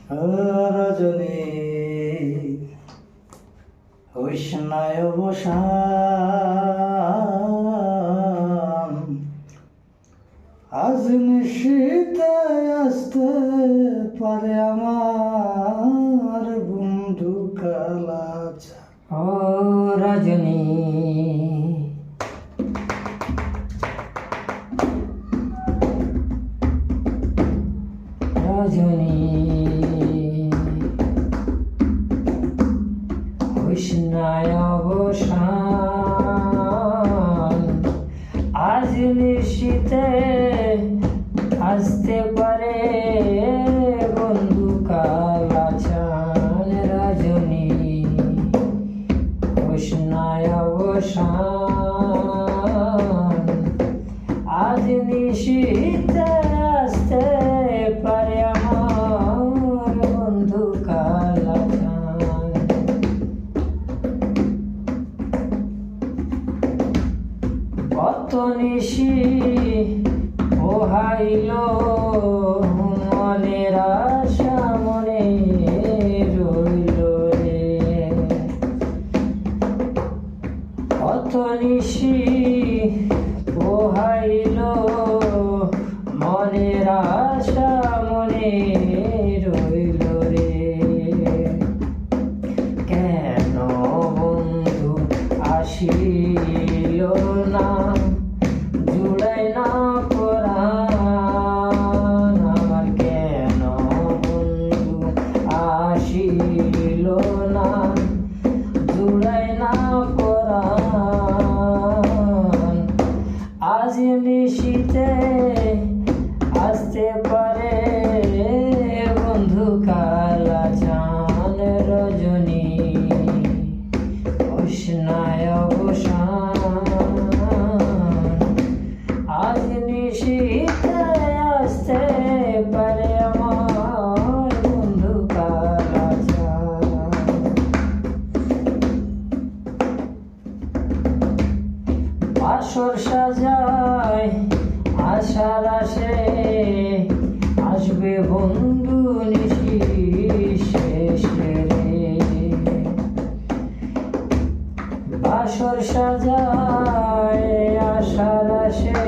রজনী হইস নাই অবসান, আজ নিশীতে আসতে পারে আমার বন্ধু কালাচা। ও রজনী রজনী হইস নাই অবসান, আজ নিশীতে আসতে পারে বন্ধু কালাচান। রজনী হইস নাই অবসান, আজ নিশীতে আসতে পারে আমার বন্ধু কালাচান। কত নিশি পোহাইল মনের আশা মনে রইল রে, কত নিশি পোহাইল মনের আশা মনে রইল রে। কেন বন্ধু আসিল না, জুড়াই না পরাণ আমার। কেন বন্ধু আসিল না, জুড়াই না পরাণ। আজ নিশীতে আসতে পারে বন্ধু কালাচান। রজনী হইস নাই অবসান, আজ নিশীতে আসতে পারে আমার বন্ধু কালাচান। বাসর সাজায় আশার আসে আসবে বন্ধু নিশি শেষে রে। বাসর সাজায় আশার আসে